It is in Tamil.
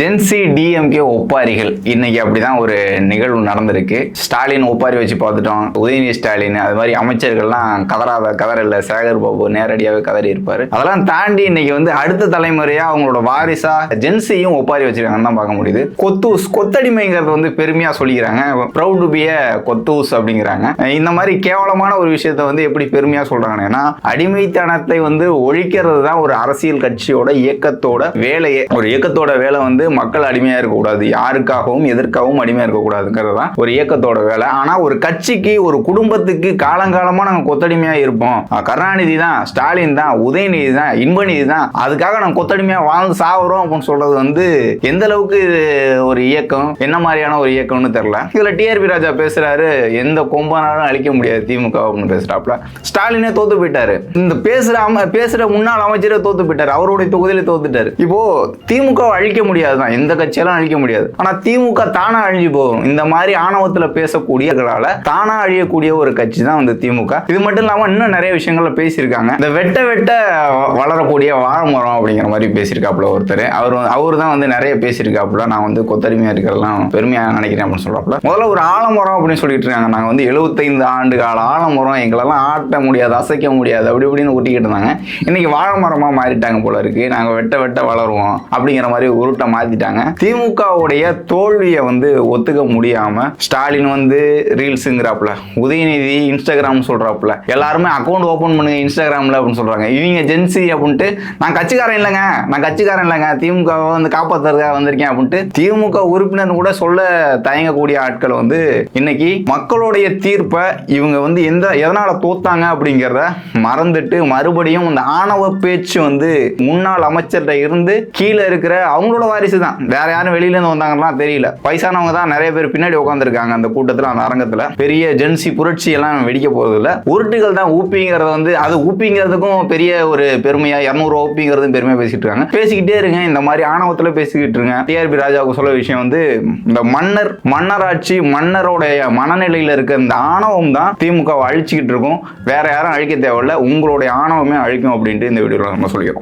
ஜென்சி டிஎம்கே ஒப்பாரிகள் இன்னைக்கு அப்படிதான் ஒரு நிகழ்வு நடந்திருக்கு. ஸ்டாலின் ஒப்பாரி வச்சு பார்த்துட்டோம், உதயநிதி ஸ்டாலின் அது மாதிரி அமைச்சர்கள்லாம் கதறல சேகர் பாபு நேரடியாகவே கதறி இருப்பாரு. அதெல்லாம் தாண்டி இன்னைக்கு வந்து அடுத்த தலைமுறையா அவங்களோட வாரிசா ஜென்சியும் ஒப்பாரி வச்சிருக்காங்கன்னு தான் பார்க்க முடியுது. கொத்தூஸ் கொத்தடிமைங்கிறத வந்து பெருமையா சொல்லிக்கிறாங்க. ப்ரௌட் டு பி எ கொத்தூஸ் அப்படிங்கிறாங்க. இந்த மாதிரி கேவலமான ஒரு விஷயத்த வந்து எப்படி பெருமையா சொல்றாங்கன்னா, அடிமைத்தனத்தை வந்து ஒழிக்கிறது தான் ஒரு அரசியல் கட்சியோட இயக்கத்தோட வேலையே. ஒரு இயக்கத்தோட வேலை வந்து மக்கள் அடிமையா இருக்கக்கூடாது, யாருக்காகவும் எதற்காகவும் அடிமையா இருக்கக்கூடாதுங்கிறது தான் ஒரு இயக்கத்தோட வேலை. ஆனா ஒரு கட்சிக்கு ஒரு குடும்பத்துக்கு காலங்காலமா நாங்க கொத்தடிமையா இருப்போம், கருணாநிதி தான், ஸ்டாலின் தான், உதயநிதி தான், இன்பநிதி தான், அதுக்காக நாங்க கொத்தடிமையா வாழ்ந்து சாவுறோம் அப்படின்னு சொல்றது வந்து எந்த அளவுக்கு ஒரு இயக்கம், என்ன மாதிரியான ஒரு இயக்கம்னு தெரியல. இதுல டிஆர்பி ராஜா பேசுறாரு, எந்த கொம்பனாலும் அழிக்க முடியாது திமுக அப்படின்னு பேசுறாப்ல. ஸ்டாலினே தோத்து போயிட்டாரு. இந்த பேசுற முன்னாள் அமைச்சரே தோத்து போயிட்டாரு, அவருடைய தொகுதியில தோத்துட்டாரு. இப்போ திமுக அழிக்க முடியாது தான், எந்த கட்சியெல்லாம் அழிக்க முடியாது. ஆனா திமுக தானா அழிஞ்சு போகும். இந்த மாதிரி ஆணவத்துல பேசக்கூடியவர்களால தானா அழியக்கூடிய ஒரு கட்சி தான் வந்து திமுக. இது மட்டும் இல்லாம இன்னும் நிறைய விஷயங்கள்ல பேசியிருக்காங்க. இந்த வெட்ட வளரக்கூடிய வாழைமரம் அப்படிங்கிற மாதிரி பேசியிருக்காப்புல ஒருத்தர். அவரு தான் வந்து நிறைய பேசியிருக்காப்புல. நான் வந்து கொத்தடிமையா இருக்கிறதெல்லாம் பெருமையா நினைக்கிறேன் அப்படின்னு சொல்றாப்புல. முதல்ல ஒரு ஆலமரம் அப்படின்னு சொல்லிட்டு இருக்காங்க. நாங்க வந்து 75 ஆண்டு கால ஆலமரம், எங்களெல்லாம் ஆட்ட முடியாது, அசைக்க முடியாது, அப்படி இப்படின்னு ஊட்டிக்கிட்டு இருந்தாங்க. இன்னைக்கு வாழை மரமா மாறிட்டாங்க போல இருக்கு. நாங்க வெட்ட வளருவோம் அப்படிங்கிற மாதிரி உருட்டை மாத்திட்டாங்க. திமுகவுடைய தோல்வியை வந்து ஒத்துக்க முடியாம ஸ்டாலின் வந்து ரீல்ஸுங்கிறாப்புல, உதயநிதி இன்ஸ்டாகிராம் சொல்றாப்புல, எல்லாருமே அக்கௌண்ட் ஓபன் பண்ணுங்க இன்ஸ்டாகிராம்ல அப்படின்னு சொல்றாங்க. இவங்க ஜென்சி அப்படின்ட்டு நான் கட்சிக்காரன் இல்லைங்க திமுக வந்து காப்பாத்துறதுக்காக வந்திருக்கேன் அப்படின்ட்டு திமுக உறுப்பினர் கூட சொல்ல தயங்கக்கூடிய ஆட்கள் வந்து இன்னைக்கு மக்களுடைய தீர்ப்பை இவங்க வந்து எதனால தோத்தாங்க அப்படிங்கிறத மறந்துட்டு மறுபடியும் இந்த ஆணவ பேச்சு வந்து முன்னாள் அமைச்சர்கிட்ட இருந்து கீழே இருக்கிற அவங்களோட வாரிசு தான், வேற யாரும் வெளியில இருந்து வந்தாங்கன்னா தெரியல, வயசானவங்க தான் நிறைய பேர் பின்னாடி உட்காந்துருக்காங்க அந்த கூட்டத்தில், அந்த அரங்கத்தில். பெரிய ஜென்சி புரட்சி எல்லாம் வெடிக்க போறது இல்ல, உருட்டுகள் தான். ஊப்பிங்கிறத வந்து அது ஊப்பிங்கிறதுக்கும் பெரிய ஒரு பெருமையா 200 ஊப்பிங்கிறதும் பெருமையா பேசிட்டு இருக்காங்க. பேசிக்கிட்டே இருங்க, இந்த மாதிரி ஆணவத்தில் பேசிக்கிட்டு இருங்க. டிஆர்பி ராஜாவுக்கு சொல்ல விஷயம் வந்து இந்த மன்னராட்சி மன்னரோடைய மனநிலையில இருக்க இந்த ஆணவம் தான் திமுகவை அழிச்சுக்கிட்டு இருக்கும். வேற யாரும் அழிக்க தேவையில்ல, உங்களுடைய ஆணவமே அழிக்கும் அப்படின்ட்டு இந்த வீடியோல நம்ம சொல்லிக்கிறோம்.